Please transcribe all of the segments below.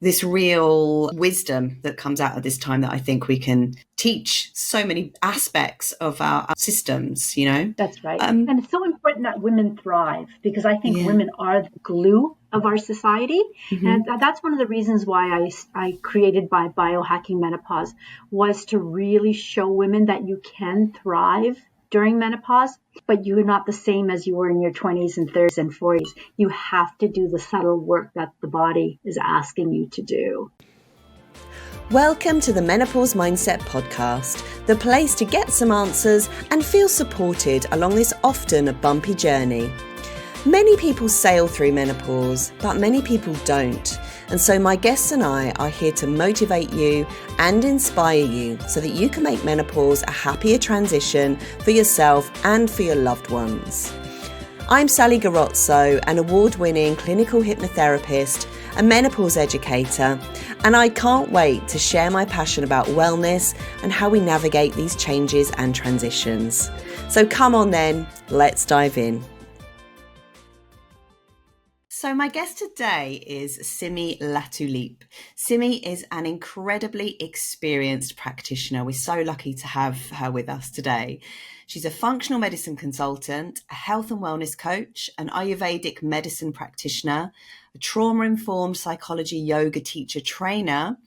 this real wisdom that comes out of this time that I think we can teach so many aspects of our systems, you know? That's right. And it's so important that women thrive, because I think women are the glue of our society. And that's one of the reasons why I created my biohacking menopause, was to really show women that you can thrive during menopause, but you're not the same as you were in your 20s and 30s and 40s. You have to do the subtle work that the body is asking you to do. Welcome to the Menopause Mindset Podcast, the place to get some answers and feel supported along this often a bumpy journey. Many people sail through menopause, but many people don't. And so my guests and I are here to motivate you and inspire you so that you can make menopause a happier transition for yourself and for your loved ones. I'm Sally Garozzo, an award-winning clinical hypnotherapist, a menopause educator, and I can't wait to share my passion about wellness and how we navigate these changes and transitions. So come on then, let's dive in. So my guest today is Simmi Latulippe. Simmi is an incredibly experienced practitioner. We're so lucky to have her with us today. She's a functional medicine consultant, a health and wellness coach, an Ayurvedic medicine practitioner, a trauma-informed psychology yoga teacher trainer,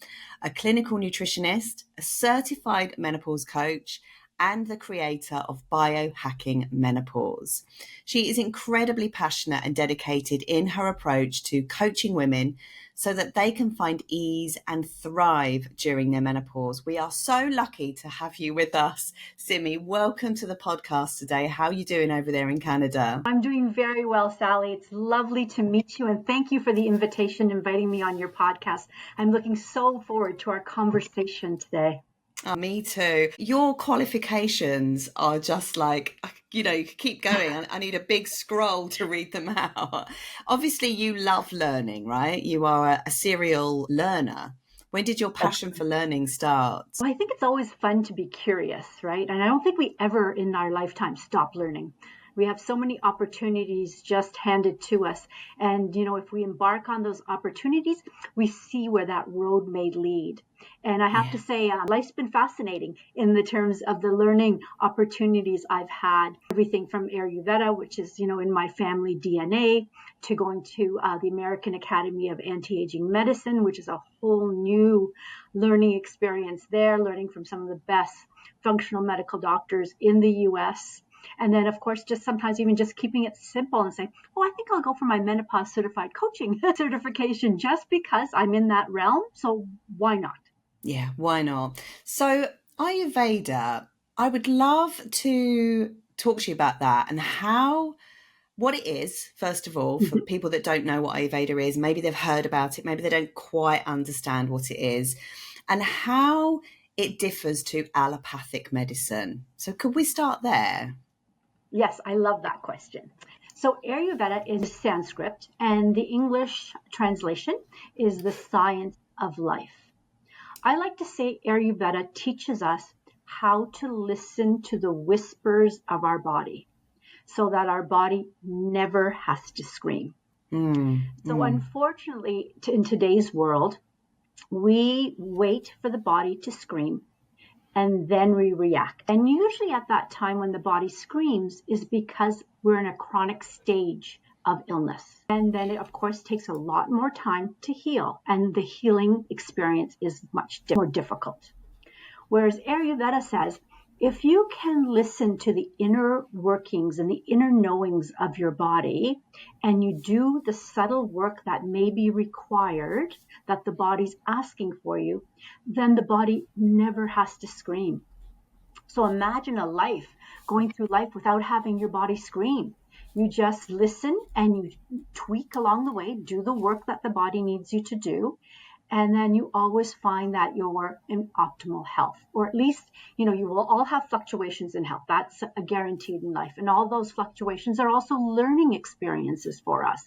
a clinical nutritionist, a certified menopause coach, and the creator of Biohacking Menopause. She is incredibly passionate and dedicated in her approach to coaching women so that they can find ease and thrive during their menopause. We are so lucky to have you with us, Simmi. Welcome to the podcast today. How are you doing over there in Canada? I'm doing very well, Sally. It's lovely to meet you, and thank you for the invitation, inviting me on your podcast. I'm looking so forward to our conversation today. Oh, me too. Your qualifications are just like, you know, you could keep going. I need a big scroll to read them out. Obviously, you love learning, right? You are a serial learner. When did your passion for learning start? Well, I think it's always fun to be curious, right? And I don't think we ever in our lifetime stop learning. We have so many opportunities just handed to us. And, you know, if we embark on those opportunities, we see where that road may lead. And I have to say, life's been fascinating in the terms of the learning opportunities I've had. Everything from Ayurveda, which is, you know, in my family DNA, to going to the American Academy of Anti-Aging Medicine, which is a whole new learning experience there, learning from some of the best functional medical doctors in the U.S., and then, of course, just sometimes even just keeping it simple and saying, oh, I think I'll go for my menopause certified coaching certification just because I'm in that realm. So why not? Yeah, why not? So Ayurveda, I would love to talk to you about that and what it is, first of all, for people that don't know what Ayurveda is. Maybe they've heard about it, maybe they don't quite understand what it is, and how it differs to allopathic medicine. So could we start there? Yes, I love that question. So Ayurveda is Sanskrit, and the English translation is the science of life. I like to say Ayurveda teaches us how to listen to the whispers of our body so that our body never has to scream. Unfortunately, in today's world, we wait for the body to scream and then we react. And usually at that time when the body screams is because we're in a chronic stage of illness. And then it, of course, takes a lot more time to heal. And the healing experience is much more difficult. Whereas Ayurveda says, if you can listen to the inner workings and the inner knowings of your body, and you do the subtle work that may be required, that the body's asking for you, then the body never has to scream. So imagine a life, going through life without having your body scream. You just listen and you tweak along the way, do the work that the body needs you to do. And then you always find that you're in optimal health, or at least, you know, you will all have fluctuations in health. That's a guaranteed in life. And all those fluctuations are also learning experiences for us.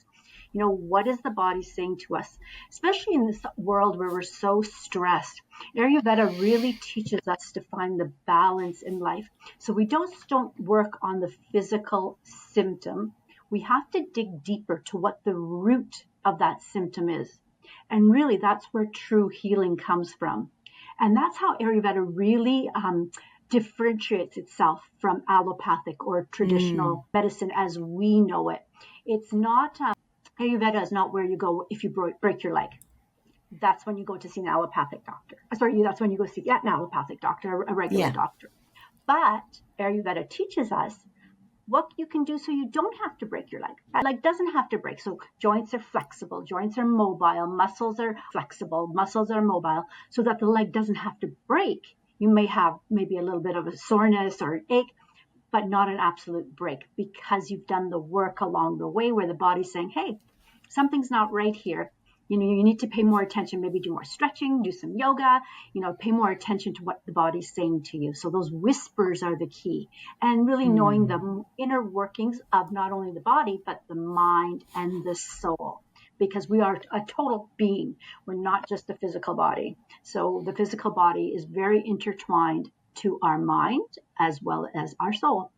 You know, what is the body saying to us, especially in this world where we're so stressed? Ayurveda really teaches us to find the balance in life. So we don't work on the physical symptom. We have to dig deeper to what the root of that symptom is. And really, that's where true healing comes from. And that's how Ayurveda really differentiates itself from allopathic or traditional medicine as we know it. It's not, Ayurveda is not where you go if you break your leg. That's when you go to see an allopathic doctor. Sorry, that's when you go see an allopathic doctor, a regular doctor. But Ayurveda teaches us what you can do so you don't have to break your leg. That leg doesn't have to break. So joints are flexible, joints are mobile, muscles are flexible, muscles are mobile, so that the leg doesn't have to break. You may have maybe a little bit of a soreness or an ache, but not an absolute break, because you've done the work along the way where the body's saying, hey, something's not right here. You need to pay more attention, maybe do more stretching, do some yoga, pay more attention to what the body's saying to you. So those whispers are the key. And really knowing the inner workings of not only the body, but the mind and the soul. Because we are a total being. We're not just a physical body. So the physical body is very intertwined to our mind as well as our soul.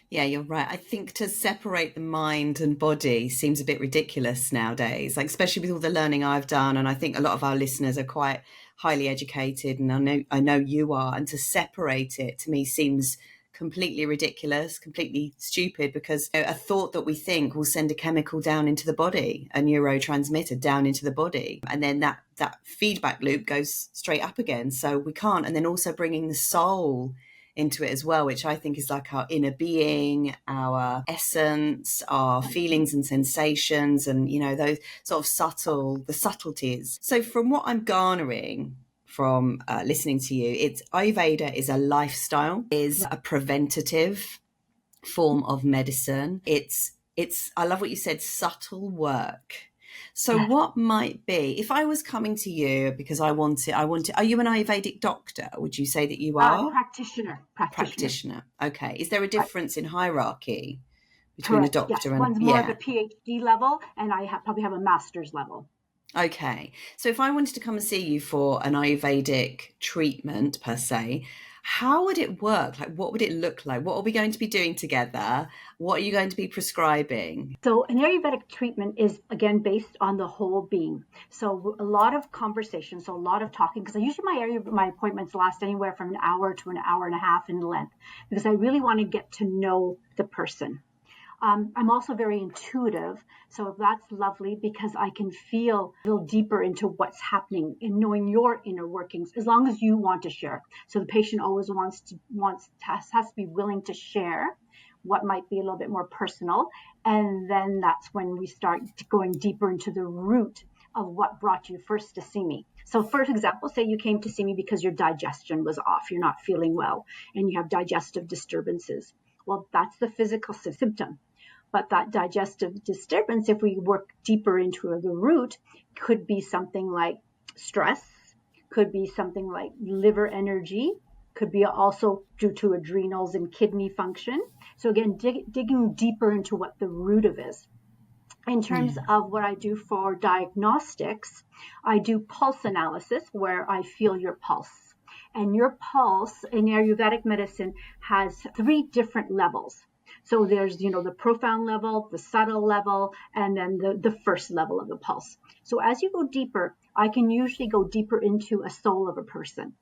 Yeah, you're right. I think to separate the mind and body seems a bit ridiculous nowadays, like especially with all the learning I've done. And I think a lot of our listeners are quite highly educated, and I know you are. And to separate it to me seems completely ridiculous, completely stupid, because a thought that we think will send a chemical down into the body, a neurotransmitter down into the body, and then that feedback loop goes straight up again. So we can't. And then also bringing the soul into it as well, which I think is like our inner being, our essence, our feelings and sensations, and those sort of subtleties. So from what I'm garnering from listening to you, it's Ayurveda is a lifestyle, is a preventative form of medicine. It's I love what you said, subtle work. So what might be, if I was coming to you because I wanted, are you an Ayurvedic doctor? Would you say that you are? Practitioner. Okay. Is there a difference in hierarchy between Correct. a doctor and one's more of a PhD level, and I probably have a master's level. Okay. So if I wanted to come and see you for an Ayurvedic treatment per se, how would it work? Like, what would it look like? What are we going to be doing together? What are you going to be prescribing? So an Ayurvedic treatment is, again, based on the whole being. So a lot of conversation, so a lot of talking, because usually my appointments last anywhere from an hour to an hour and a half in length, because I really want to get to know the person. I'm also very intuitive, so that's lovely because I can feel a little deeper into what's happening in knowing your inner workings, as long as you want to share. So the patient always has to be willing to share what might be a little bit more personal, and then that's when we start going deeper into the root of what brought you first to see me. So for example, say you came to see me because your digestion was off, you're not feeling well, and you have digestive disturbances. Well, that's the physical symptom. But that digestive disturbance, if we work deeper into the root, could be something like stress, could be something like liver energy, could be also due to adrenals and kidney function. So again, digging deeper into what the root of is. In terms of what I do for diagnostics, I do pulse analysis where I feel your pulse. And your pulse in Ayurvedic medicine has 3 different levels. So there's, the profound level, the subtle level, and then the first level of the pulse. So as you go deeper, I can usually go deeper into a soul of a person.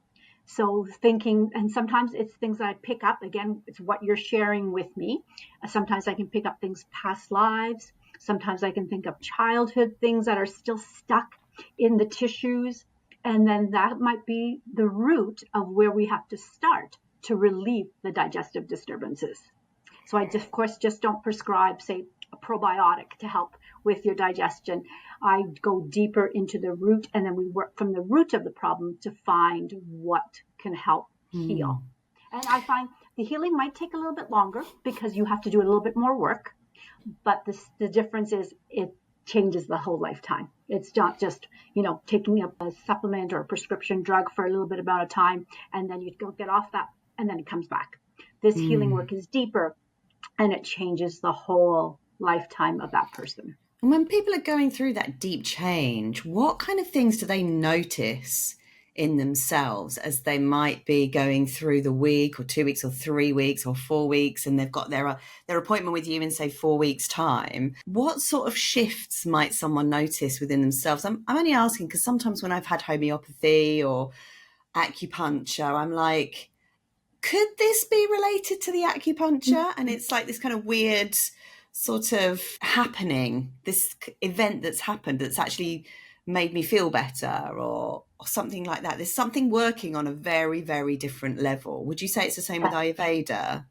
So thinking, and sometimes it's things that I pick up. Again, it's what you're sharing with me. Sometimes I can pick up things past lives. Sometimes I can think of childhood things that are still stuck in the tissues. And then that might be the root of where we have to start to relieve the digestive disturbances. So I, of course, just don't prescribe, say, a probiotic to help with your digestion. I go deeper into the root, and then we work from the root of the problem to find what can help heal. And I find the healing might take a little bit longer because you have to do a little bit more work. But the difference is it changes the whole lifetime. It's not just, taking a supplement or a prescription drug for a little bit amount of time, and then you go get off that, and then it comes back. This healing work is deeper, and it changes the whole lifetime of that person. And when people are going through that deep change, what kind of things do they notice in themselves as they might be going through the week or 2 weeks or 3 weeks or 4 weeks, and they've got their appointment with you in, say, 4 weeks' time. What sort of shifts might someone notice within themselves? I'm only asking because sometimes when I've had homeopathy or acupuncture, I'm like, could this be related to the acupuncture? And it's like this kind of weird sort of happening, this event that's happened that's actually made me feel better or something like that. There's something working on a very, very different level. Would you say it's the same with Ayurveda?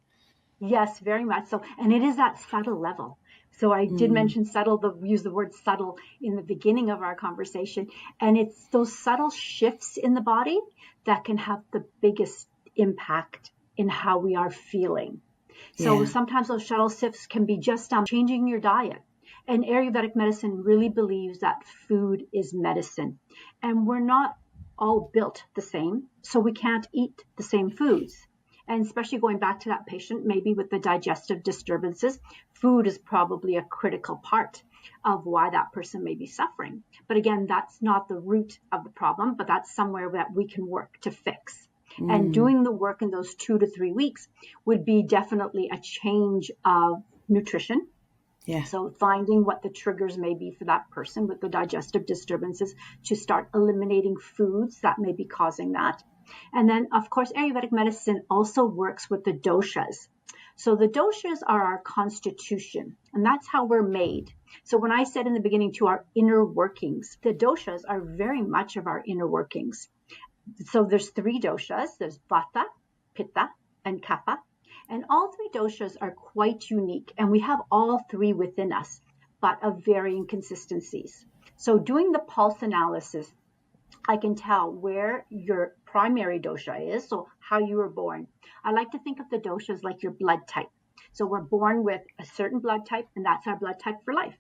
Yes, very much so. And it is that subtle level. So I did mention subtle, use the word subtle in the beginning of our conversation. And it's those subtle shifts in the body that can have the biggest impact in how we are feeling. So sometimes those subtle shifts can be just changing your diet. And Ayurvedic medicine really believes that food is medicine. And we're not all built the same, so we can't eat the same foods. And especially going back to that patient, maybe with the digestive disturbances, food is probably a critical part of why that person may be suffering. But again, that's not the root of the problem, but that's somewhere that we can work to fix. And doing the work in those 2 to 3 weeks would be definitely a change of nutrition. Yeah. So finding what the triggers may be for that person with the digestive disturbances to start eliminating foods that may be causing that. And then, of course, Ayurvedic medicine also works with the doshas. So the doshas are our constitution, and that's how we're made. So when I said in the beginning to our inner workings, the doshas are very much of our inner workings. So there's 3 doshas. There's Vata, Pitta, and Kapha. And all 3 doshas are quite unique, and we have all 3 within us, but of varying consistencies. So doing the pulse analysis, I can tell where your primary dosha is, so how you were born. I like to think of the doshas like your blood type. So we're born with a certain blood type, and that's our blood type for life.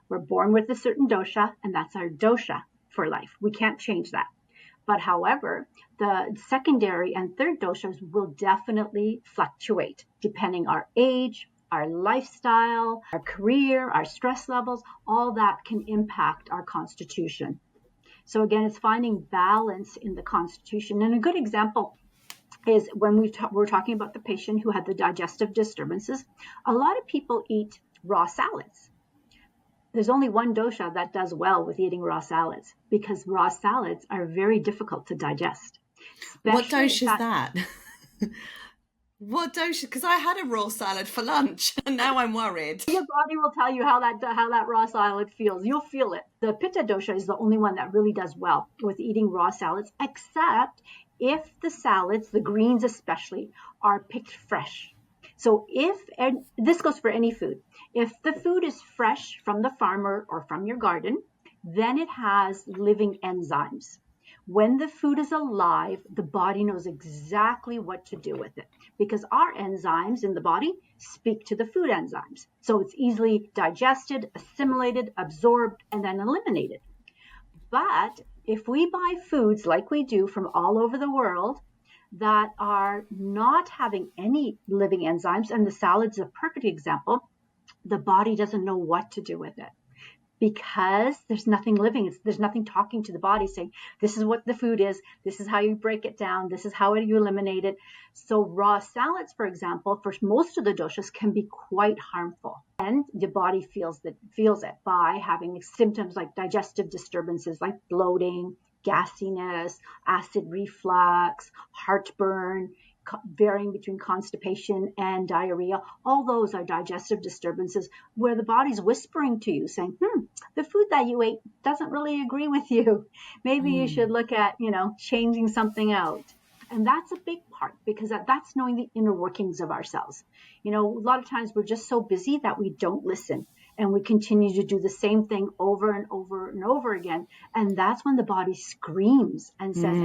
We're born with a certain dosha, and that's our dosha for life. We can't change that. But however, the secondary and third doshas will definitely fluctuate depending our age, our lifestyle, our career, our stress levels. All that can impact our constitution. So again, it's finding balance in the constitution. And a good example is when we're talking about the patient who had the digestive disturbances. A lot of people eat raw salads. There's only one dosha that does well with eating raw salads because raw salads are very difficult to digest. What dosha is that? What dosha? Because I had a raw salad for lunch and now I'm worried. Your body will tell you how that raw salad feels. You'll feel it. The Pitta dosha is the only one that really does well with eating raw salads, except if the salads, the greens especially, are picked fresh. So and this goes for any food, if the food is fresh from the farmer or from your garden, then it has living enzymes. When the food is alive, the body knows exactly what to do with it because our enzymes in the body speak to the food enzymes. So it's easily digested, assimilated, absorbed, and then eliminated. But if we buy foods like we do from all over the world that are not having any living enzymes, and the salad's a perfect example, the body doesn't know what to do with it because there's nothing living. There's nothing talking to the body saying, this is what the food is, this is how you break it down, this is how you eliminate it. So raw salads, for example, for most of the doshas can be quite harmful. And the body feels it by having symptoms like digestive disturbances like bloating, gassiness, acid reflux, heartburn, varying between constipation and diarrhea. All those are digestive disturbances where the body's whispering to you saying, the food that you ate doesn't really agree with you. Maybe you should look at, changing something out. And that's a big part because that's knowing the inner workings of ourselves. A lot of times we're just so busy that we don't listen. And we continue to do the same thing over and over and over again. And that's when the body screams and says,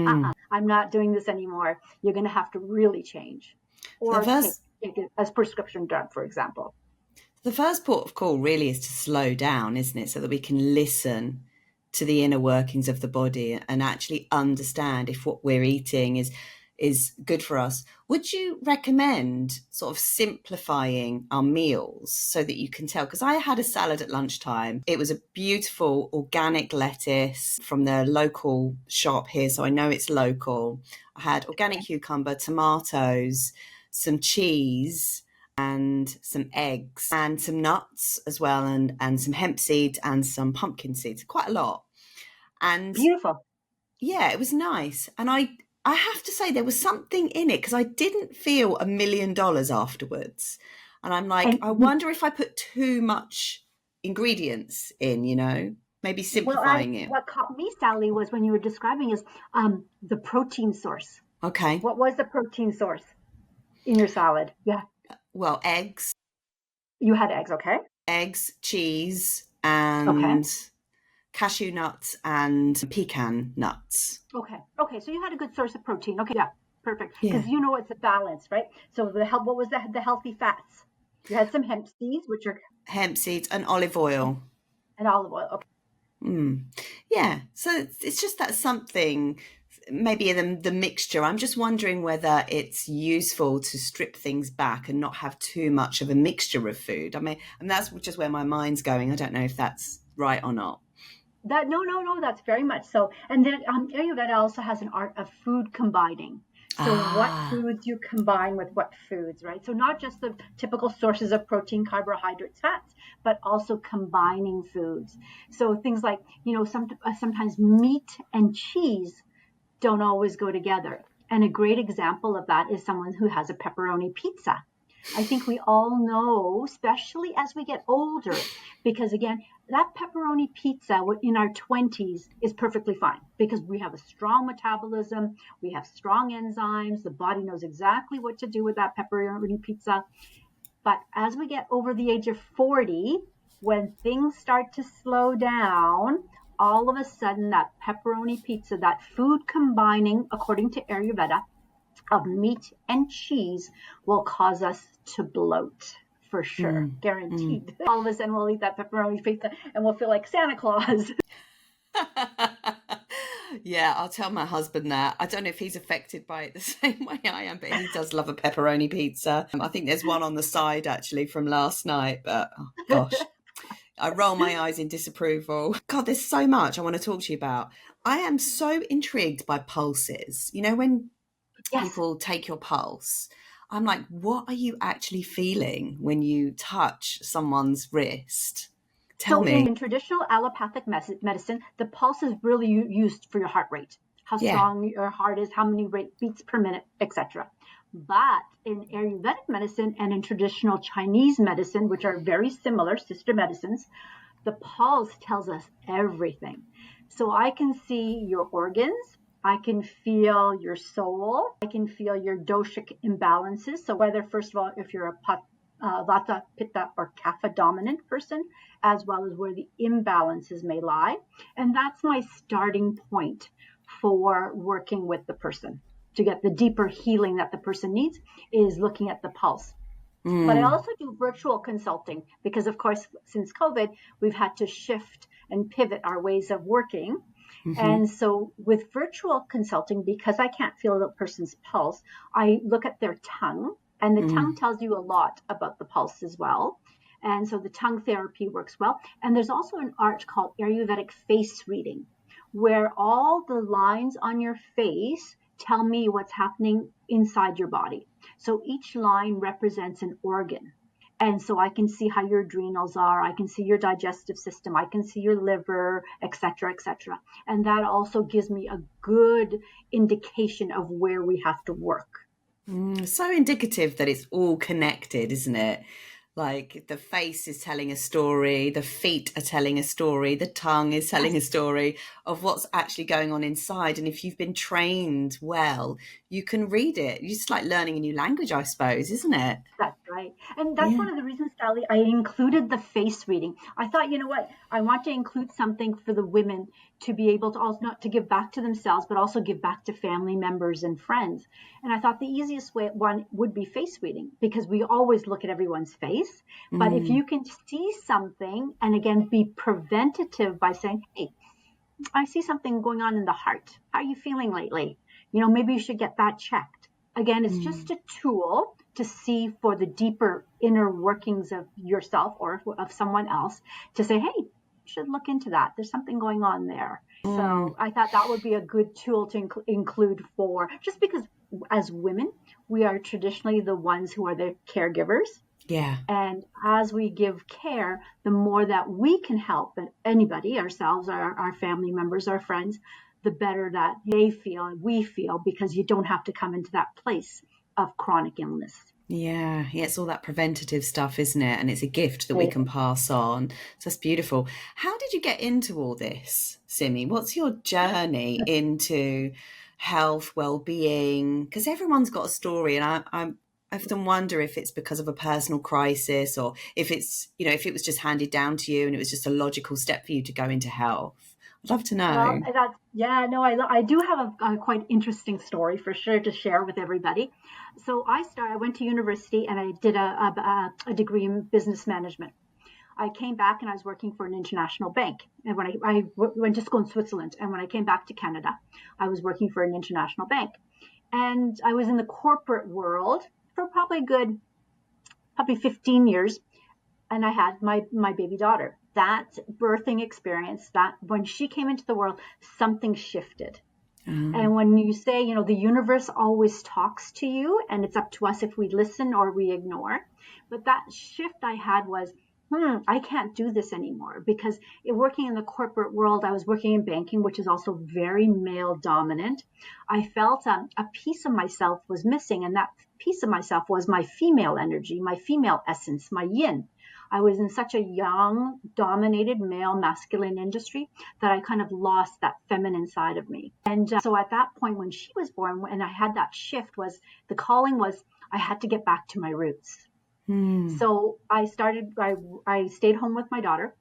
I'm not doing this anymore. You're going to have to really change. Or take it as prescription drug, for example. The first port of call really is to slow down, isn't it? So that we can listen to the inner workings of the body and actually understand if what we're eating is is good for us. Would you recommend sort of simplifying our meals so that you can tell? Because I had a salad at lunchtime. It was a beautiful organic lettuce from the local shop here, so I know it's local. I had organic cucumber, tomatoes, some cheese, and some eggs and some nuts as well, and some hemp seeds and some pumpkin seeds, quite a lot. And Beautiful. yeah, it was nice. And I have to say there was something in it because I didn't feel $1 million afterwards. And I'm like, I And wonder if I put too much ingredients in, maybe simplifying it. what caught me, Sally, was when you were describing is the protein source. Okay. What was the protein source in your salad? Yeah, Well, eggs, you had eggs. Okay. cheese, Okay. and cashew nuts and pecan nuts. Okay. Okay. So you had a good source of protein. Okay. Yeah. Perfect. Yeah. Because you know it's a balance, right? So what was the healthy fats? You had some hemp seeds, which are Hemp seeds and olive oil. and olive oil. Okay. Yeah. So it's just that something, maybe in the mixture. I'm just wondering whether it's useful to strip things back and not have too much of a mixture of food. I mean, and that's just where my mind's going. I don't know if that's right or not. That no, that's very much so. And then Ayurveda also has an art of food combining. So what Ah, foods you combine with what foods, right? So not just the typical sources of protein, carbohydrates, fats, but also combining foods. So things like, sometimes meat and cheese don't always go together. And a great example of that is someone who has a pepperoni pizza. I think we all know, especially as we get older, because again, that pepperoni pizza in our 20s is perfectly fine because we have a strong metabolism, we have strong enzymes, the body knows exactly what to do with that pepperoni pizza. But as we get over the age of 40, when things start to slow down, all of a sudden that pepperoni pizza, that food combining, according to Ayurveda, of meat and cheese will cause us to bloat for sure, mm, mm. guaranteed. All of a sudden we'll eat that pepperoni pizza and we'll feel like Santa Claus. Yeah, I'll tell my husband that. I don't know if he's affected by it the same way I am, but he does love a pepperoni pizza. I think there's one on the side actually from last night, but oh gosh, I roll my eyes in disapproval. God, there's so much I want to talk to you about. I am so intrigued by pulses. When Yes. people take your pulse, I'm like, what are you actually feeling when you touch someone's wrist? Tell So me. in traditional allopathic medicine, the pulse is really used for your heart rate, how Yeah. strong your heart is, how many beats per minute, etc. But in Ayurvedic medicine and in traditional Chinese medicine, which are very similar sister medicines, the pulse tells us everything. So I can see your organs, I can feel your soul, I can feel your doshic imbalances. So whether, first of all, if you're a Vata, Pitta, or Kapha dominant person, as well as where the imbalances may lie. And that's my starting point for working with the person to get the deeper healing that the person needs is looking at the pulse. But I Mm, also do virtual consulting because, of course, since COVID, we've had to shift and pivot our ways of working. hmm. And so with virtual consulting, because I can't feel the person's pulse, I look at their tongue, and the tongue Mm, tells you a lot about the pulse as well. And so the tongue therapy works well. And there's also an art called Ayurvedic face reading, where all the lines on your face tell me what's happening inside your body. So each line represents an organ. And so I can see how your adrenals are, I can see your digestive system, I can see your liver, etc., etc. And that also gives me a good indication of where we have to work. So indicative that it's all connected, isn't it? Like the face is telling a story, the feet are telling a story, the tongue is telling Yes. a story of what's actually going on inside. And if you've been trained well, you can read it. It's just like learning a new language, I suppose, isn't it? That's right. And that's Yeah. one of the reasons, Sally, I included the face reading. I thought, you know what? I want to include something for the women to be able to also not to give back to themselves, but also give back to family members and friends. And I thought the easiest one would be face reading because we always look at everyone's face. But if Mm. you can see something and again be preventative by saying, hey, I see something going on in the heart. How are you feeling lately? maybe you should get that checked. Again, it's just a tool to see for the deeper inner workings of yourself or of someone else, to say, hey, you should look into that. There's something going on there. So I thought that would be a good tool to include, for just because as women, we are traditionally the ones who are the caregivers. Yeah. And as we give care, the more that we can help anybody, ourselves, our family members, our friends, the better that they feel and we feel, because you don't have to come into that place of chronic illness. Yeah, it's all that preventative stuff, isn't it? And it's a gift that we can pass on. So that's beautiful. How did you get into all this, Simmi? What's your journey into health, well-being? Because everyone's got a story, and I often wonder if it's because of a personal crisis, or if it's, if it was just handed down to you and it was just a logical step for you to go into health. I'd love to know. Well, I do have a quite interesting story for sure to share with everybody. So I went to university and I did a degree in business management. I came back and I was working for an international bank. And when I went to school in Switzerland, and when I came back to Canada, I was working for an international bank. And I was in the corporate world for probably 15 years. And I had my baby daughter. That birthing experience, that when she came into the world, something shifted. And when you say, the universe always talks to you, and it's up to us if we listen or we ignore. But that shift I had was, I can't do this anymore, because working in the corporate world, I was working in banking, which is also very male dominant. I felt a piece of myself was missing. And that piece of myself was my female energy, my female essence, my yin. I was in such a young, dominated male masculine industry that I kind of lost that feminine side of me. And so at that point, when she was born, and I had that shift, was the calling was I had to get back to my roots. So I stayed home with my daughter.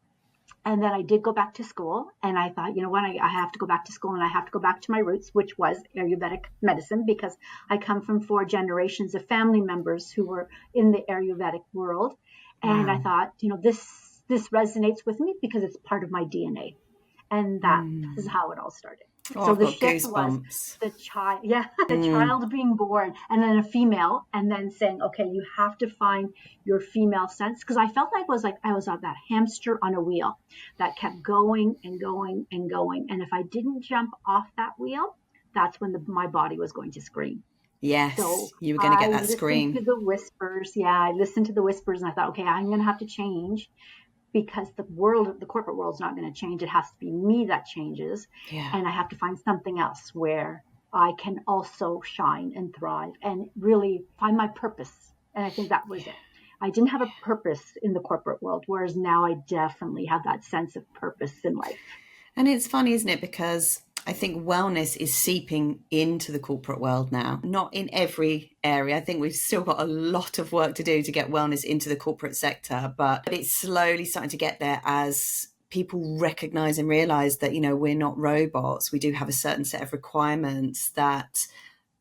And then I did go back to school, and I thought, I have to go back to school, and I have to go back to my roots, which was Ayurvedic medicine, because I come from 4 generations of family members who were in the Ayurvedic world. And I thought, this resonates with me because it's part of my DNA. And that is how it all started. Oh, so I've the got shift goosebumps. was the child being born, and then a female, and then saying, okay, you have to find your female sense. Because I felt like I was on that hamster on a wheel that kept going and going and going. And if I didn't jump off that wheel, that's when my body was going to scream. Yes, So you were going to get that I scream. listened to the whispers. Yeah, I listened to the whispers, and I thought, okay, I'm going to have to change, because the corporate world is not going to change. It has to be me that changes. Yeah. And I have to find something else where I can also shine and thrive and really find my purpose. And I think that was it. I didn't have a purpose in the corporate world, whereas now I definitely have that sense of purpose in life. And it's funny, isn't it? Because I think wellness is seeping into the corporate world now. Not in every area. I think we've still got a lot of work to do to get wellness into the corporate sector, but it's slowly starting to get there as people recognize and realize that, we're not robots. We do have a certain set of requirements that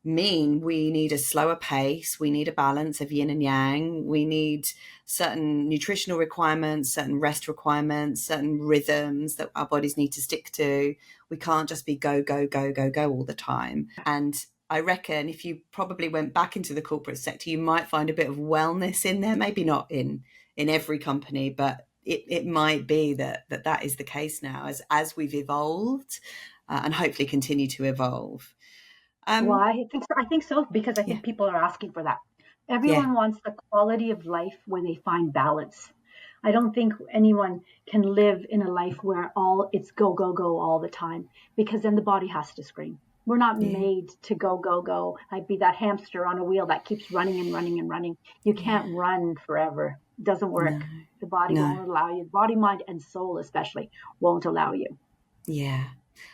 mean we need a slower pace, we need a balance of yin and yang, we need certain nutritional requirements, certain rest requirements, certain rhythms that our bodies need to stick to. We can't just be go, go, go, go, go all the time. And I reckon if you probably went back into the corporate sector, you might find a bit of wellness in there, maybe not in every company, but it might be that is the case now as we've evolved and hopefully continue to evolve. Well, I think so, because I think Yeah. people are asking for that. Everyone Yeah. wants the quality of life where they find balance. I don't think anyone can live in a life where it's go, go, go all the time, because then the body has to scream. We're not made to go, go, go. I'd be that hamster on a wheel that keeps running and running and running. You can't run forever. It doesn't work. No. The body won't allow you. Body, mind, and soul especially won't allow you. Yeah.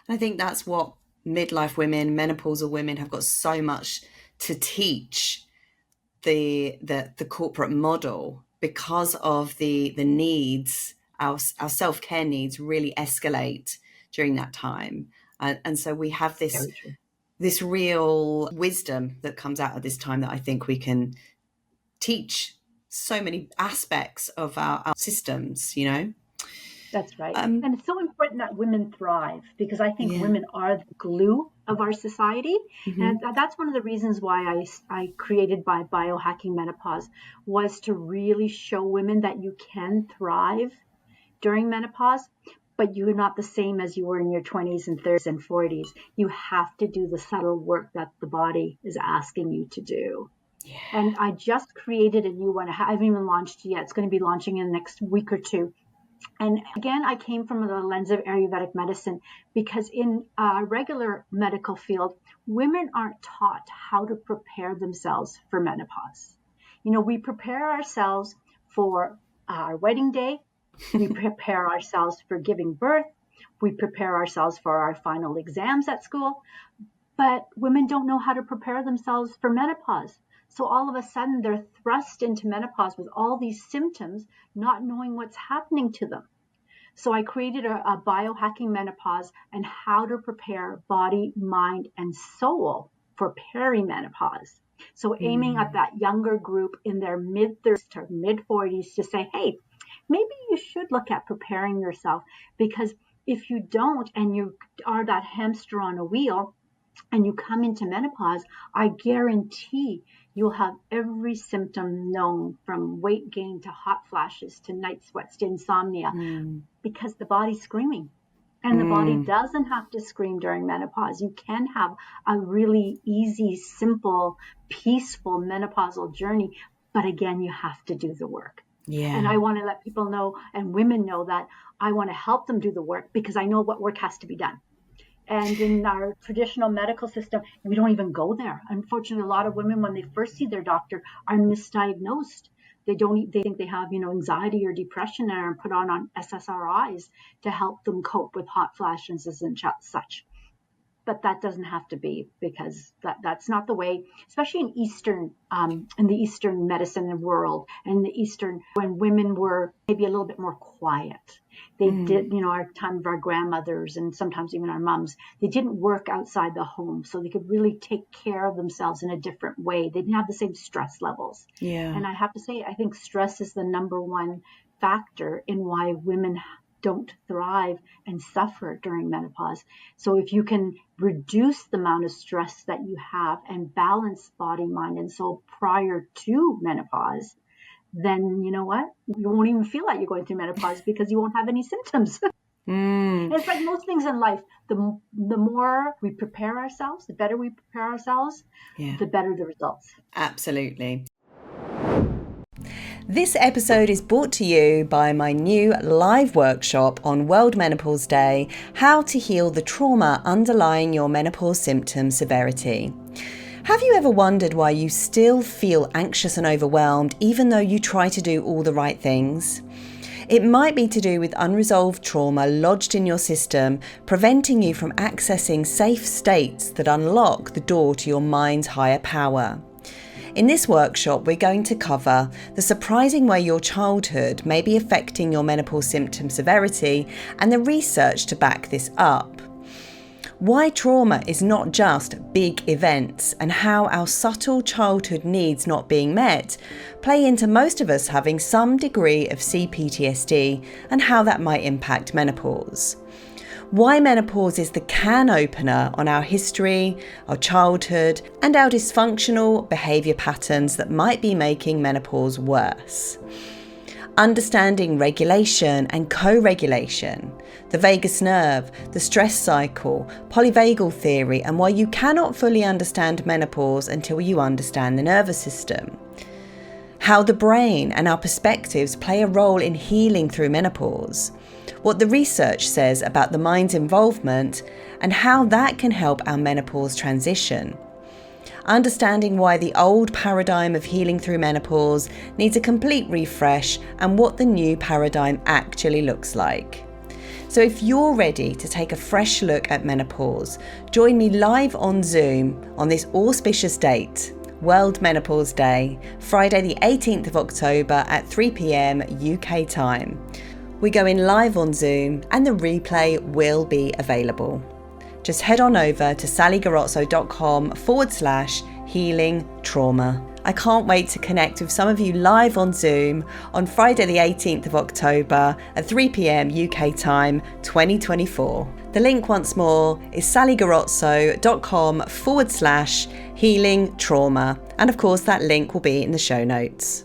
And I think that's what midlife women, menopausal women have got so much to teach the corporate model, because of the needs, our self-care needs really escalate during that time. And so we have this real wisdom that comes out of this time that I think we can teach so many aspects of our systems, That's right. And it's so important that women thrive, because I think women are the glue of our society. And that's one of the reasons why I created biohacking menopause, was to really show women that you can thrive during menopause, but you're not the same as you were in your 20s and 30s and 40s. You have to do the subtle work that the body is asking you to do. Yeah. And I just created a new one. I haven't even launched yet. It's going to be launching in the next week or two. And again, I came from the lens of Ayurvedic medicine, because in a regular medical field, women aren't taught how to prepare themselves for menopause. You know, we prepare ourselves for our wedding day. We prepare ourselves for giving birth. We prepare ourselves for our final exams at school. But women don't know how to prepare themselves for menopause. So all of a sudden, they're thrust into menopause with all these symptoms, not knowing what's happening to them. So I created a biohacking menopause and how to prepare body, mind, and soul for perimenopause. So aiming at that younger group in their mid-30s to mid-40s to say, hey, maybe you should look at preparing yourself, because if you don't and you are that hamster on a wheel and you come into menopause, I guarantee you'll have every symptom known, from weight gain to hot flashes to night sweats to insomnia, because the body's screaming. And the body doesn't have to scream during menopause. You can have a really easy, simple, peaceful menopausal journey. But again, you have to do the work. Yeah. And I want to let people know, and women know, that I want to help them do the work, because I know what work has to be done. And in our traditional medical system, we don't even go there. Unfortunately, a lot of women, when they first see their doctor, are misdiagnosed. They think they have, anxiety or depression, and are put on SSRIs to help them cope with hot flashes and such. But that doesn't have to be, because that's not the way, especially in the Eastern medicine world, and the Eastern, when women were maybe a little bit more quiet. They did, our time of our grandmothers and sometimes even our moms, they didn't work outside the home, so they could really take care of themselves in a different way. They didn't have the same stress levels. Yeah. And I have to say, I think stress is the number one factor in why women don't thrive and suffer during menopause. So if you can reduce the amount of stress that you have and balance body, mind, and soul prior to menopause, then you know what? You won't even feel like you're going through menopause, because you won't have any symptoms. It's like most things in life. The more we prepare ourselves, the better we prepare ourselves, the better the results. Absolutely. This episode is brought to you by my new live workshop on World Menopause Day, How to Heal the Trauma Underlying Your Menopause Symptom Severity. Have you ever wondered why you still feel anxious and overwhelmed even though you try to do all the right things? It might be to do with unresolved trauma lodged in your system, preventing you from accessing safe states that unlock the door to your mind's higher power. In this workshop, we're going to cover the surprising way your childhood may be affecting your menopause symptom severity and the research to back this up. Why trauma is not just big events, and how our subtle childhood needs not being met play into most of us having some degree of CPTSD, and how that might impact menopause. Why menopause is the can opener on our history, our childhood, and our dysfunctional behaviour patterns that might be making menopause worse. Understanding regulation and co-regulation, the vagus nerve, the stress cycle, polyvagal theory, and why you cannot fully understand menopause until you understand the nervous system. How the brain and our perspectives play a role in healing through menopause. What the research says about the mind's involvement, and how that can help our menopause transition. Understanding why the old paradigm of healing through menopause needs a complete refresh, and what the new paradigm actually looks like. So if you're ready to take a fresh look at menopause, join me live on Zoom on this auspicious date, World Menopause Day, Friday the 18th of October at 3 p.m. UK time. We're going live on Zoom, and the replay will be available. Just head on over to sallygarozzo.com/healing trauma. I can't wait to connect with some of you live on Zoom on Friday the 18th of October at 3 p.m. UK time 2024. The link once more is sallygarazzo.com/healing trauma. And of course, that link will be in the show notes.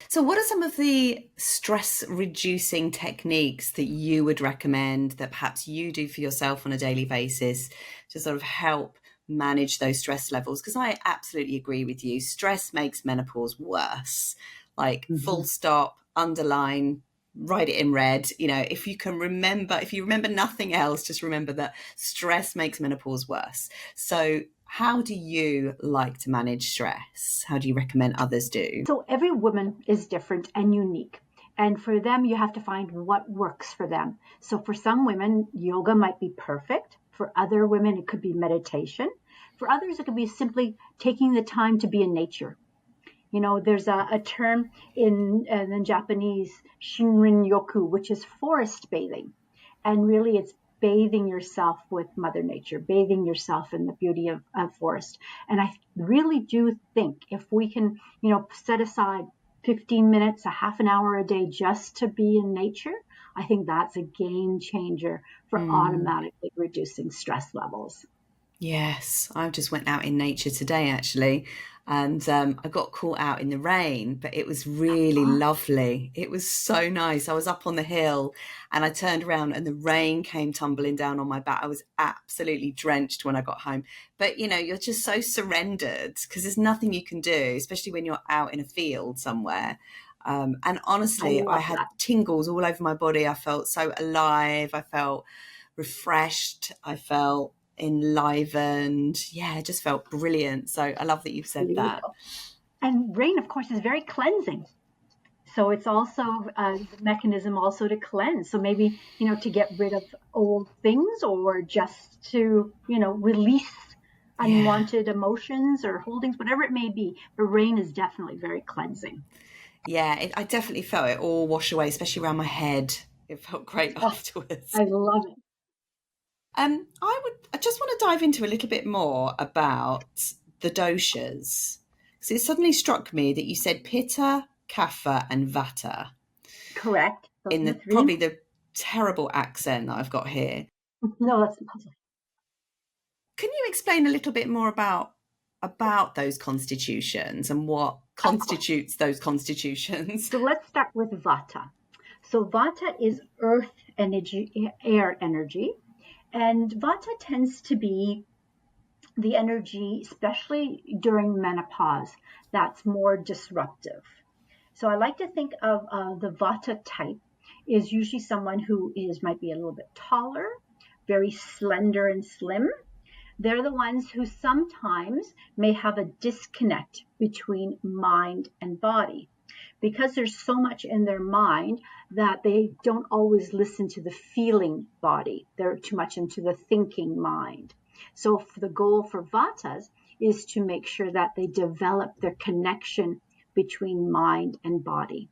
So what are some of the stress reducing techniques that you would recommend that perhaps you do for yourself on a daily basis to sort of help manage those stress levels? Because I absolutely agree with you. Stress makes menopause worse. Like full stop, underline, write it in red. You know, if you remember nothing else, just remember that stress makes menopause worse. So how do you like to manage stress? How do you recommend others do? So every woman is different and unique. And for them, you have to find what works for them. So for some women, yoga might be perfect. For other women, it could be meditation. For others, it could be simply taking the time to be in nature. You know, there's a term in Japanese, Shinrin-yoku, which is forest bathing. And really, it's bathing yourself with Mother Nature, bathing yourself in the beauty of forest. And I really do think if we can, set aside 15 minutes, a half an hour a day just to be in nature, I think that's a game changer for automatically reducing stress levels. Yes, I just went out in nature today actually, and I got caught out in the rain, but it was really lovely. It was so nice. I was up on the hill and I turned around and the rain came tumbling down on my back. I was absolutely drenched when I got home. But, you're just so surrendered because there's nothing you can do, especially when you're out in a field somewhere. And honestly, I had tingles all over my body. I felt so alive. I felt refreshed. I felt enlivened. Yeah, it just felt brilliant. So I love that you said that. And rain, of course, is very cleansing. So it's also the mechanism also to cleanse. So maybe, to get rid of old things or just to, release unwanted emotions or holdings, whatever it may be. But rain is definitely very cleansing. Yeah, I definitely felt it all wash away, especially around my head. It felt great afterwards. I love it. I just want to dive into a little bit more about the doshas. So it suddenly struck me that you said Pitta, Kapha, and Vata. Correct. Those in probably the terrible accent that I've got here. No, that's lovely. Can you explain a little bit more about those constitutions and what constitutes those constitutions? So let's start with Vata. So Vata is earth energy, air energy. And Vata tends to be the energy, especially during menopause, that's more disruptive. So I like to think of the Vata type is usually someone who might be a little bit taller, very slender and slim. They're the ones who sometimes may have a disconnect between mind and body because there's so much in their mind that they don't always listen to the feeling body. They're too much into the thinking mind. So the goal for Vatas is to make sure that they develop their connection between mind and body.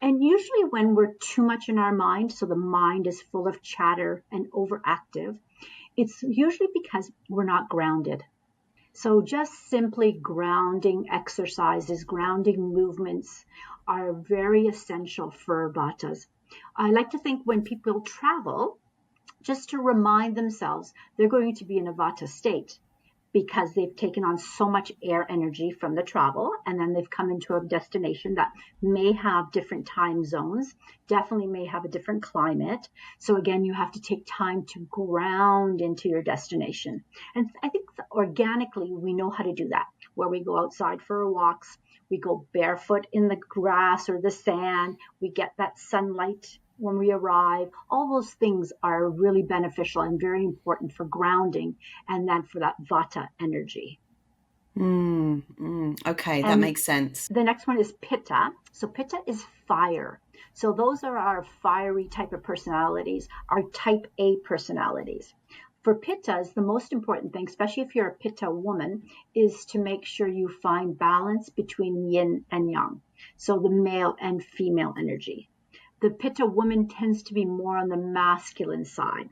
And usually when we're too much in our mind, so the mind is full of chatter and overactive, it's usually because we're not grounded. So just simply grounding exercises, grounding movements are very essential for Vatas. I like to think when people travel, just to remind themselves they're going to be in a Vata state because they've taken on so much air energy from the travel, and then they've come into a destination that may have different time zones, definitely may have a different climate. So again, you have to take time to ground into your destination. And I think organically we know how to do that, where we go outside for walks, we go barefoot in the grass or the sand, we get that sunlight when we arrive. All those things are really beneficial and very important for grounding and then for that Vata energy. Okay, that makes sense. The next one is Pitta. So Pitta is fire. So those are our fiery type of personalities, our type A personalities. For Pittas, the most important thing, especially if you're a Pitta woman, is to make sure you find balance between yin and yang. So the male and female energy. The Pitta woman tends to be more on the masculine side.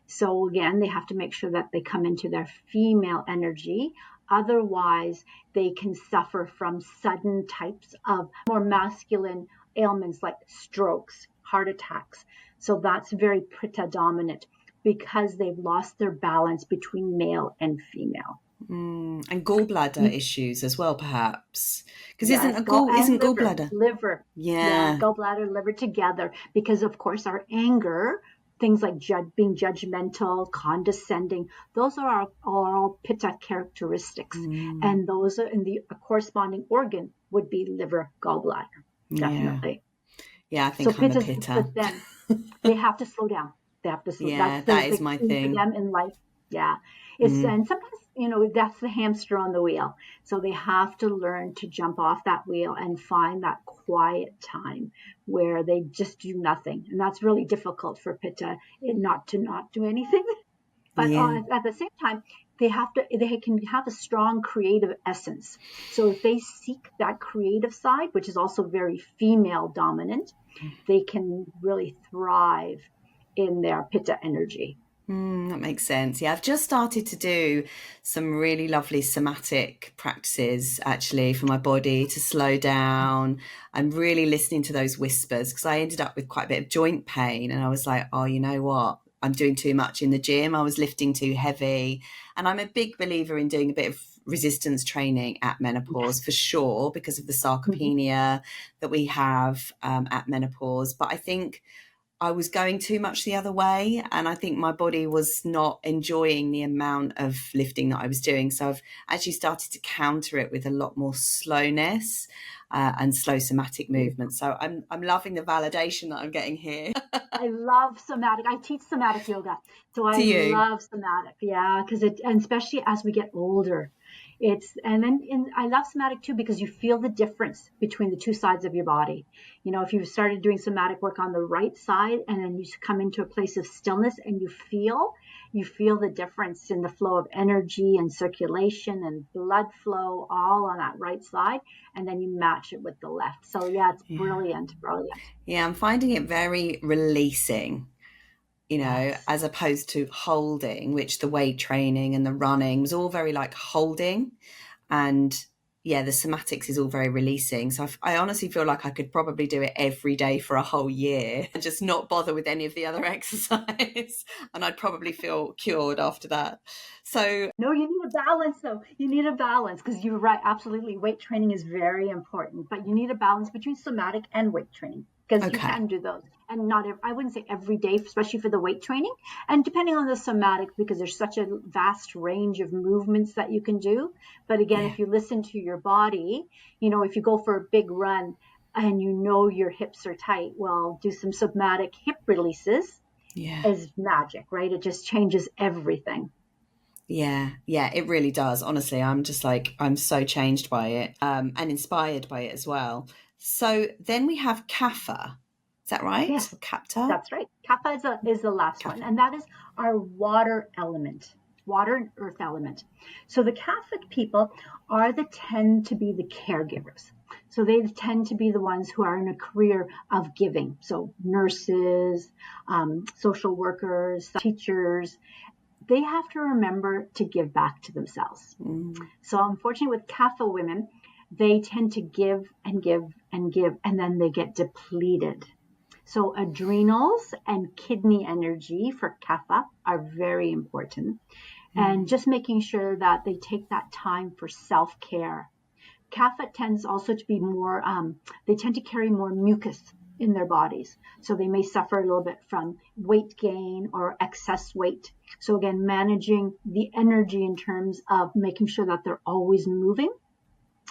So again, they have to make sure that they come into their female energy. Otherwise, they can suffer from sudden types of more masculine ailments like strokes, heart attacks. So that's very Pitta dominant because they've lost their balance between male and female. And gallbladder issues as well, perhaps, because Yes, isn't liver, gallbladder? liver. Yeah, Yeah. gallbladder, liver together. Because of course our anger, things like being judgmental, condescending, those are all Pitta characteristics. And those are in the corresponding organ would be liver, gallbladder, Yeah. definitely. Yeah, I So think I'm a Pitta's, pitta. but then they have to slow down. They have to slow. Yeah, That's that the is my key for thing. them in life. Yeah, and sometimes that's the hamster on the wheel. So they have to learn to jump off that wheel and find that quiet time where they just do nothing, and that's really difficult for Pitta, not do anything. But Yeah. at the same time, they can have a strong creative essence. So if they seek that creative side, which is also very female dominant, they can really thrive in their Pitta energy. That makes sense. Yeah, I've just started to do some really lovely somatic practices actually for my body to slow down. I'm really listening to those whispers because I ended up with quite a bit of joint pain and I was like, oh, you know what? I'm doing too much in the gym. I was lifting too heavy. And I'm a big believer in doing a bit of resistance training at menopause Yes. for sure because of the Mm-hmm. sarcopenia that we have at menopause. But I think I was going too much the other way, and I think my body was not enjoying the amount of lifting that I was doing. So I've actually started to counter it with a lot more slowness and slow somatic movement. So I'm loving the validation that I'm getting here. I love somatic. I teach somatic yoga, so To I you, love somatic. Yeah, because and especially as we get older, I love somatic too because you feel the difference between the two sides of your body. If you started doing somatic work on the right side and then you come into a place of stillness and you feel the difference in the flow of energy and circulation and blood flow all on that right side, and then you match it with the left. So yeah, it's yeah, brilliant, brilliant. yeah, I'm finding it very releasing. Yes. As opposed to holding, which the weight training and the running was all very like holding. And yeah, the somatics is all very releasing. So I honestly feel like I could probably do it every day for a whole year and just not bother with any of the other exercise. And I'd probably feel cured after that. So, No, you need a balance though. You need a balance because you're right. Absolutely. Weight training is very important, but you need a balance between somatic and weight training because you okay. can do those. And I wouldn't say every day, especially for the weight training. And depending on the somatic, because there's such a vast range of movements that you can do. But again, Yeah. if you listen to your body, if you go for a big run and your hips are tight, well, do some somatic hip releases Yeah. is magic, right? It just changes everything. Yeah, yeah, it really does. Honestly, I'm just like, I'm so changed by it and inspired by it as well. So then we have Kapha. Is that right? Yes. Or Kapta? That's right. Kapha is the last one, Kapha. and that is our water element, water and earth element. So the Catholic people tend to be the caregivers. So they tend to be the ones who are in a career of giving. So nurses, social workers, teachers, they have to remember to give back to themselves. Mm, So unfortunately with Kapha women, they tend to give and give and give, and then they get depleted. So adrenals and kidney energy for kapha are very important. And just making sure that they take that time for self-care. Kapha tends also to be more, they tend to carry more mucus in their bodies. So they may suffer a little bit from weight gain or excess weight. So again, managing the energy in terms of making sure that they're always moving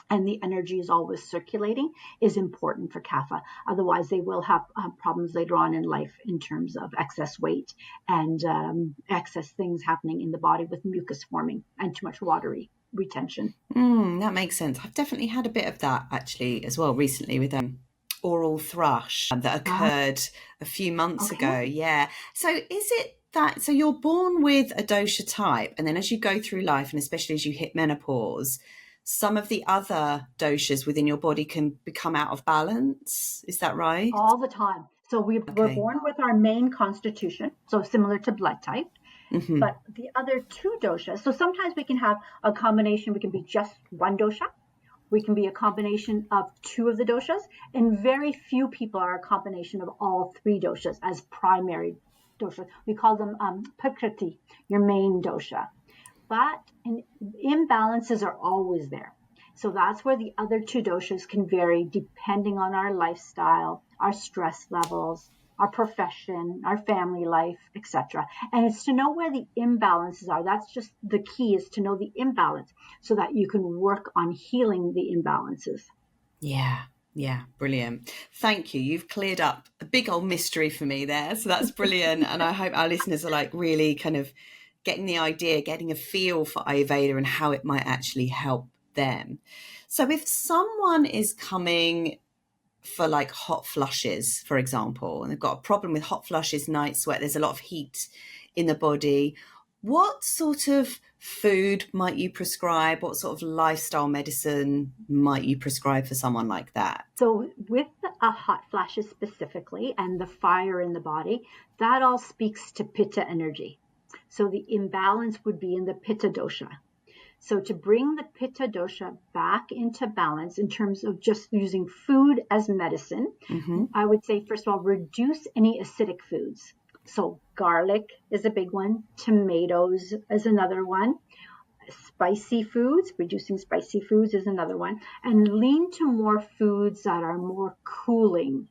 and the energy is always circulating is important for kapha. Otherwise, they will have problems later on in life in terms of excess weight and excess things happening in the body with mucus forming and too much watery retention. that makes sense. I've definitely had a bit of that actually as well recently with oral thrush that Ah, occurred a few months okay. ago. Yeah. So is it that, so you're born with a dosha type, and then as you go through life, and especially as you hit menopause, some of the other doshas within your body can become out of balance. Is that right? All the time. So we're Okay. born with our main constitution, so similar to blood type. Mm-hmm. But the other two doshas, so sometimes we can have a combination, we can be just one dosha, we can be a combination of two of the doshas, and very few people are a combination of all three doshas as primary doshas. We call them prakriti, your main dosha. But imbalances are always there. So that's where the other two doshas can vary depending on our lifestyle, our stress levels, our profession, our family life, etc. And it's to know where the imbalances are. That's just the key, is to know the imbalance so that you can work on healing the imbalances. Yeah. Yeah, brilliant. Thank you. You've cleared up a big old mystery for me there. So that's brilliant. And I hope our listeners are like really kind of getting the idea, getting a feel for Ayurveda and how it might actually help them. So if someone is coming for like hot flushes, for example, and they've got a problem with hot flushes, night sweat, there's a lot of heat in the body, what sort of food might you prescribe? What sort of lifestyle medicine might you prescribe for someone like that? So with hot flashes specifically and the fire in the body, that all speaks to pitta energy. So the imbalance would be in the pitta dosha. So to bring the pitta dosha back into balance in terms of just using food as medicine, I would say, first of all, reduce any acidic foods. So garlic is a big one. Tomatoes is another one. Spicy foods, reducing spicy foods is another one. And lean to more foods that are more cooling.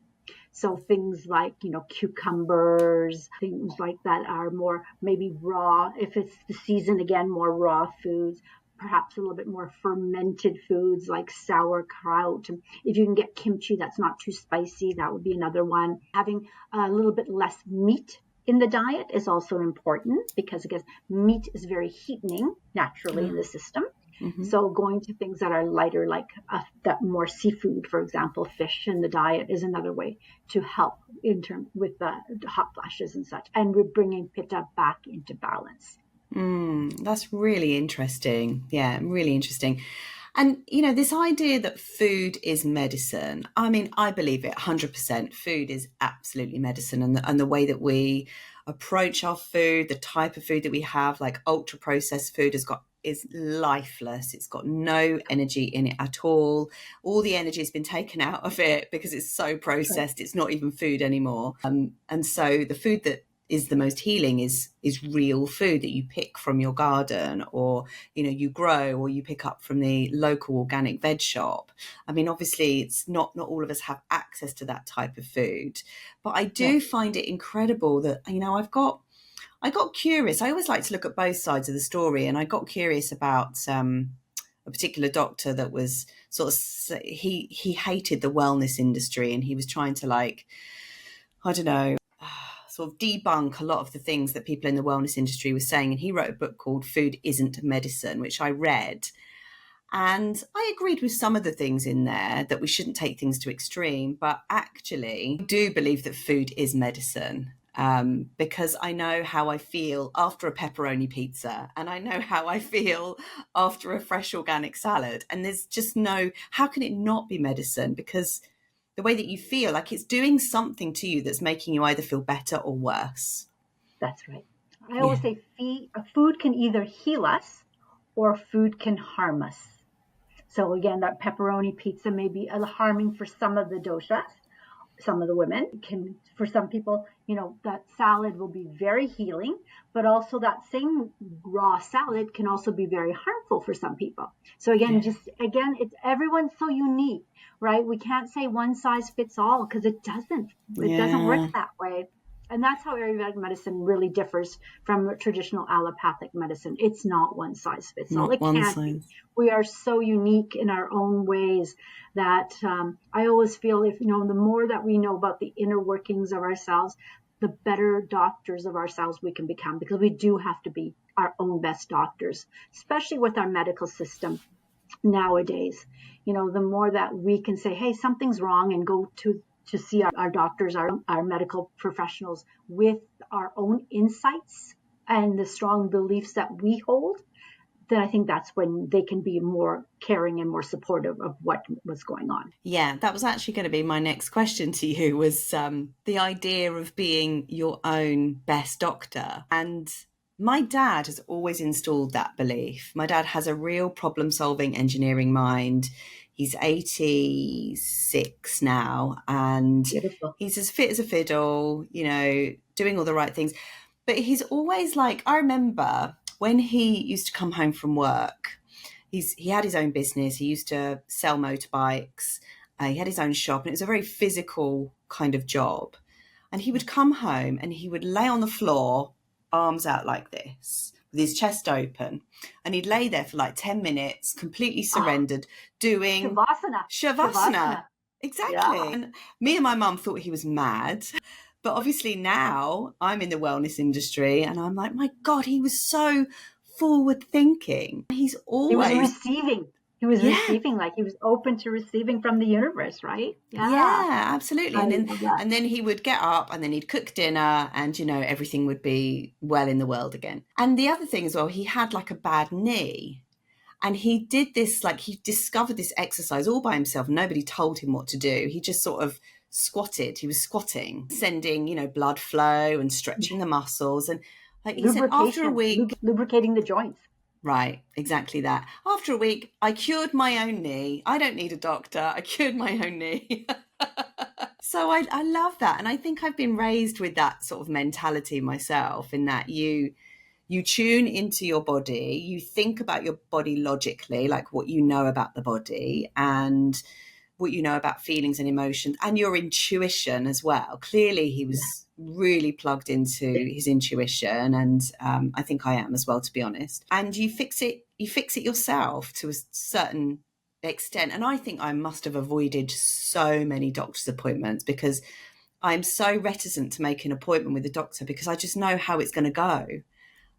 So things like, cucumbers, things like that are more maybe raw. If it's the season, again, more raw foods, perhaps a little bit more fermented foods like sauerkraut. If you can get kimchi that's not too spicy, that would be another one. Having a little bit less meat in the diet is also important because, again, meat is very heatening naturally in the system. So going to things that are lighter, like that more seafood, for example, fish in the diet is another way to help in terms with the hot flashes and such. And we're bringing pitta back into balance. That's really interesting. Yeah, really interesting. And, this idea that food is medicine, I mean, I believe it 100%. Food is absolutely medicine. And the way that we approach our food, the type of food that we have, like ultra processed food is lifeless. It's got no energy in it at all. All the energy has been taken out of it because it's so processed. It's not even food anymore. And so the food that is the most healing is real food that you pick from your garden, or you grow, or you pick up from the local organic veg shop. I mean, obviously it's not all of us have access to that type of food, but I do find it incredible that I got curious. I always like to look at both sides of the story, and I got curious about a particular doctor that was sort of, he hated the wellness industry, and he was trying to, like, I don't know, sort of debunk a lot of the things that people in the wellness industry were saying. And he wrote a book called Food Isn't Medicine, which I read. And I agreed with some of the things in there, that we shouldn't take things to extreme, but actually I do believe that food is medicine. Because I know how I feel after a pepperoni pizza, and I know how I feel after a fresh organic salad. And there's just how can it not be medicine? Because the way that you feel, like, it's doing something to you that's making you either feel better or worse. That's right. I always say food can either heal us or food can harm us. So again, that pepperoni pizza may be harming for some of the doshas. Some of the women can, for some people, that salad will be very healing, but also that same raw salad can also be very harmful for some people. So again, it's everyone's so unique, right? We can't say one size fits all because it doesn't work that way. And that's how Ayurvedic medicine really differs from traditional allopathic medicine. It's not one size fits all. It can't be. We are so unique in our own ways that I always feel, if the more that we know about the inner workings of ourselves, the better doctors of ourselves we can become, because we do have to be our own best doctors, especially with our medical system nowadays. The more that we can say, hey, something's wrong, and go to see our doctors, our medical professionals with our own insights and the strong beliefs that we hold, then I think that's when they can be more caring and more supportive of what was going on. Yeah, that was actually going to be my next question to you, was the idea of being your own best doctor. And My dad has always installed that belief. My dad has a real problem solving engineering mind. He's 86 now, and Beautiful. he's as fit as a fiddle, doing all the right things. But he's always like, I remember when he used to come home from work, he had his own business. He used to sell motorbikes. He had his own shop, and it was a very physical kind of job. And he would come home and he would lay on the floor, arms out like this, with his chest open. And he'd lay there for like 10 minutes, completely surrendered, doing Shavasana. Shavasana. Exactly. Yeah. And me and my mum thought he was mad. But obviously now I'm in the wellness industry and I'm like, my God, he was so forward thinking. He's He was always, receiving. He was yeah. receiving, like he was open to receiving from the universe, right? Yeah, absolutely. I And love that. then he would get up and then he'd cook dinner and everything would be well in the world again. And the other thing as well, he had like a bad knee. And he did this, like he discovered this exercise all by himself. Nobody told him what to do. He just sort of squatted. He was squatting, sending, blood flow and stretching the muscles. And like he said, after a Lubrication, week, lubricating the joints. right, exactly that. After a week, I cured my own knee. I don't need a doctor. I cured my own knee. So I love that. And I think I've been raised with that sort of mentality myself, in that you tune into your body, you think about your body logically, like what you know about the body and what you know about feelings and emotions, and your intuition as well. Clearly he was really plugged into his intuition, and I think I am as well, to be honest. And you fix it yourself to a certain extent. And I think I must have avoided so many doctor's appointments because I'm so reticent to make an appointment with a doctor, because I just know how it's going to go.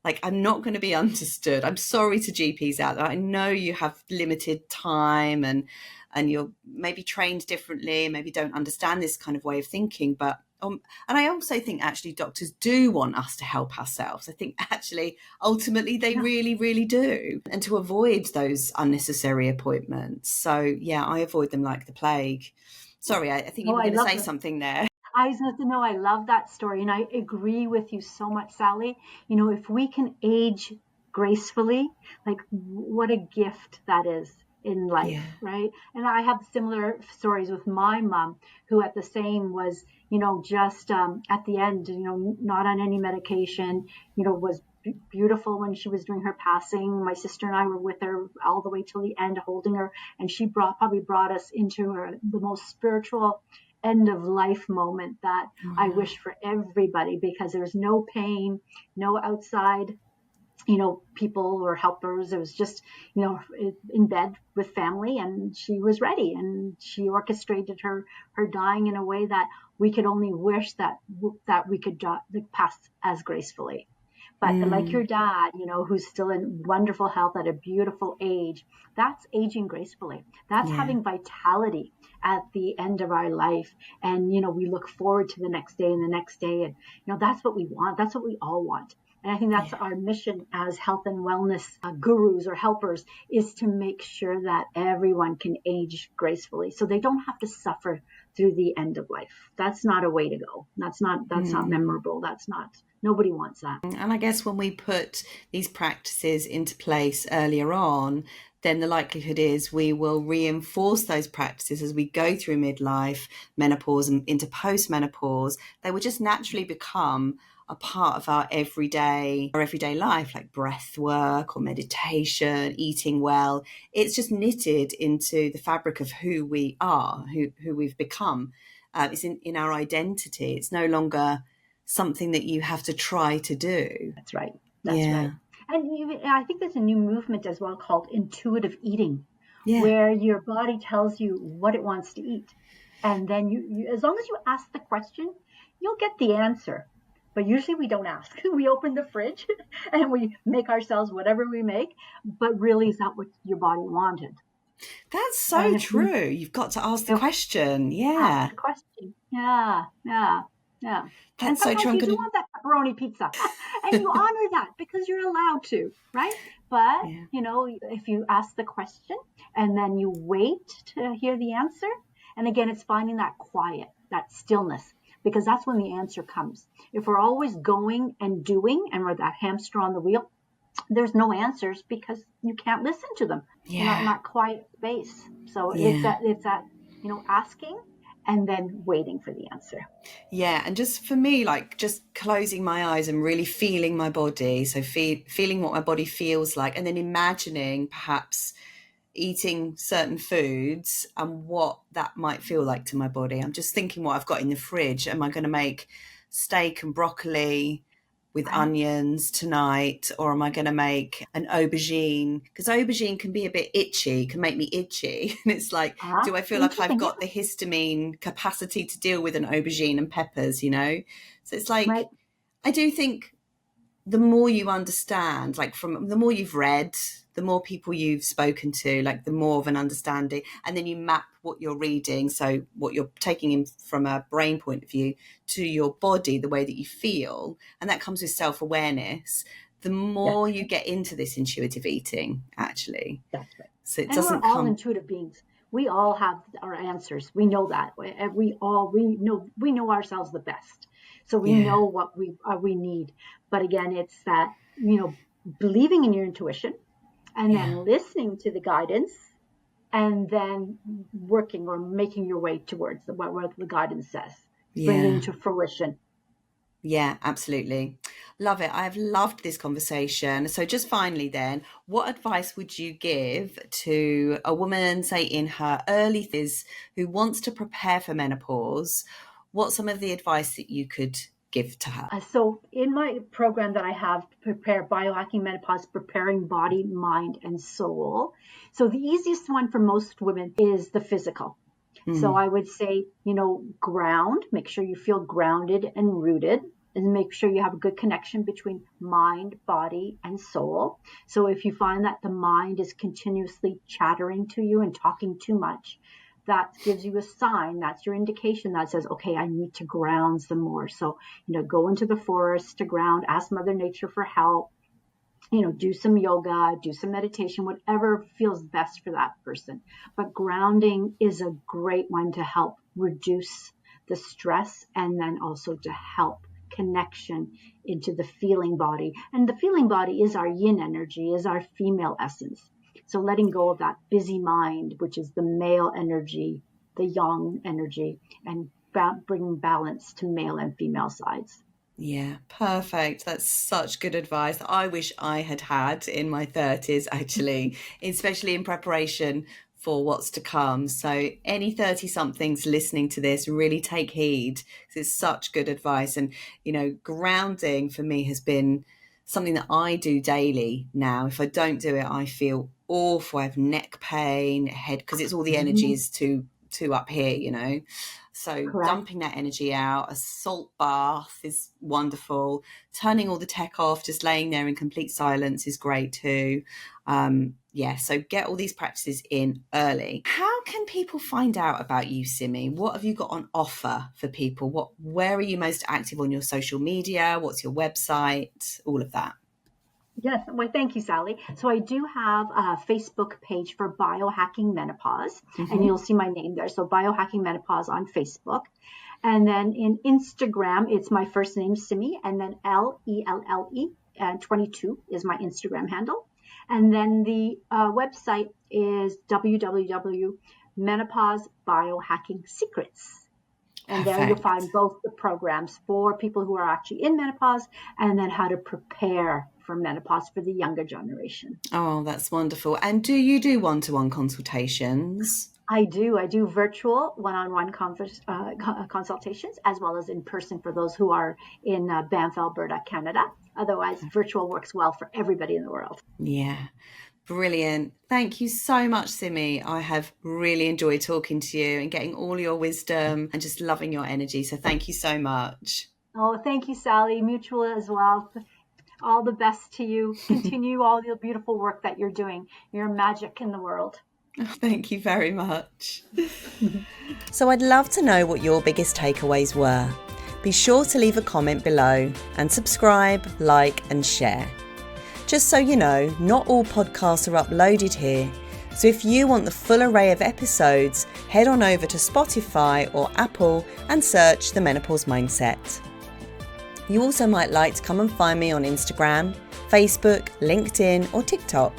Like, I'm not going to be understood. I'm sorry to GPs out there. I know you have limited time and you're maybe trained differently and maybe don't understand this kind of way of thinking. But and I also think actually doctors do want us to help ourselves. I think actually ultimately they really, really do. And to avoid those unnecessary appointments. So yeah, I avoid them like the plague. Sorry, I think you were going to say something there. I was going to know, I love that story. And I agree with you so much, Sally. If we can age gracefully, like what a gift that is in life, right? And I have similar stories with my mom, who at the same was, just at the end, not on any medication, was beautiful when she was doing her passing. My sister and I were with her all the way till the end, holding her, and she probably brought us into the most spiritual end of life moment that I wish for everybody, because there was no pain, no outside, people or helpers. It was just, in bed with family, and she was ready, and she orchestrated her dying in a way that we could only wish that we could pass as gracefully. But like your dad, who's still in wonderful health at a beautiful age, that's aging gracefully. That's having vitality at the end of our life. And, we look forward to the next day and the next day. And, that's what we want. That's what we all want. And I think that's our mission as health and wellness gurus or helpers, is to make sure that everyone can age gracefully so they don't have to suffer through the end of life. That's not a way to go. That's not memorable. Nobody wants that. And I guess when we put these practices into place earlier on, then the likelihood is we will reinforce those practices as we go through midlife, menopause, and into postmenopause. They will just naturally become a part of our everyday life, like breath work or meditation, eating well. It's just knitted into the fabric of who we are, who we've become. It's in our identity. It's no longer something that you have to try to do. That's right. That's right. And I think there's a new movement as well called intuitive eating, where your body tells you what it wants to eat. And then you, as long as you ask the question, you'll get the answer. But usually we don't ask. We open the fridge and we make ourselves whatever we make. But really, is that what your body wanted? That's so true. You've got to ask the question. Yeah. Ask the question. Yeah. And That's so sometimes true. you do want that pepperoni pizza, and you honor that because you're allowed to, right? But, if you ask the question and then you wait to hear the answer, and again, it's finding that quiet, that stillness. because that's when the answer comes. If we're always going and doing and we're that hamster on the wheel, there's no answers because you can't listen to them. You're not in that quiet space. So it's that, asking and then waiting for the answer. Yeah. And just for me, like just closing my eyes and really feeling my body. So feeling what my body feels like, and then imagining perhaps eating certain foods and what that might feel like to my body. I'm just thinking what I've got in the fridge. Am I going to make steak and broccoli with onions tonight, or am I going to make an aubergine? Because aubergine can be a bit itchy, can make me itchy. And it's like, do I feel like I've got the histamine capacity to deal with an aubergine and peppers, So it's like, I do think the more you understand, like from the more you've read, the more people you've spoken to, like the more of an understanding, and then you map what you're reading, so what you're taking in from a brain point of view to your body, the way that you feel, and that comes with self-awareness. The more you get into this intuitive eating, actually. That's right. So we're all intuitive beings. We all have our answers. We know that. We know ourselves the best. So we know what we need. But again, it's that, believing in your intuition and then listening to the guidance and then working or making your way towards what the guidance says, bringing to fruition. Yeah, absolutely. Love it. I've loved this conversation. So just finally then, what advice would you give to a woman, say in her early 30s, who wants to prepare for menopause? What's some of the advice that you could give to her? So in my program that I have, Prepare Biohacking Menopause, Preparing Body, Mind, and Soul. So the easiest one for most women is the physical. So I would say, ground, make sure you feel grounded and rooted, and make sure you have a good connection between mind, body, and soul. So if you find that the mind is continuously chattering to you and talking too much, that gives you a sign. That's your indication that says, okay, I need to ground some more. So, go into the forest to ground, ask Mother Nature for help, do some yoga, do some meditation, whatever feels best for that person. But grounding is a great one to help reduce the stress and then also to help connection into the feeling body. And the feeling body is our yin energy, is our female essence. So letting go of that busy mind, which is the male energy, the yang energy, and bringing balance to male and female sides. Yeah, perfect. That's such good advice that I wish I had in my 30s, actually, especially in preparation for what's to come. So any 30-somethings listening to this, really take heed, because it's such good advice. And, grounding for me has been something that I do daily now. If I don't do it, I feel awful. I have neck pain, head, because it's all the energy is too up here, So Correct. Dumping that energy out, a salt bath is wonderful. Turning all the tech off, just laying there in complete silence is great too. So get all these practices in early. How can people find out about you, Simmi? What have you got on offer for people? Where are you most active on your social media? What's your website? All of that. Yes. Well, thank you, Sally. So I do have a Facebook page for Biohacking Menopause, and you'll see my name there. So Biohacking Menopause on Facebook. And then in Instagram, it's my first name, Simmi, and then Lelle, and 22 is my Instagram handle. And then the website is www.menopause-biohacking-secrets. And there you'll find both the programs for people who are actually in menopause and then how to prepare for menopause for the younger generation. Oh, that's wonderful. And do you do one-to-one consultations? I do virtual one-on-one consultations as well as in person for those who are in Banff, Alberta, Canada. Otherwise, virtual works well for everybody in the world. Yeah. Brilliant. Thank you so much, Simmi. I have really enjoyed talking to you and getting all your wisdom and just loving your energy. So thank you so much. Oh, thank you, Sally. Mutual as well. All the best to you. Continue all the beautiful work that you're doing. You're magic in the world. Oh, thank you very much. So I'd love to know what your biggest takeaways were. Be sure to leave a comment below and subscribe, like and share. Just so you know, not all podcasts are uploaded here, So if you want the full array of episodes, head on over to Spotify or Apple and search The Menopause Mindset. You also might like to come and find me on Instagram, Facebook, LinkedIn or TikTok.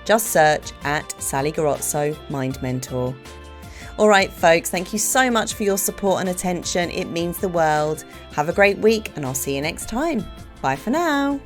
Just search at Sally Garozzo Mind Mentor. All right, folks, thank you so much for your support and attention. It means the world. Have a great week and I'll see you next time. Bye for now.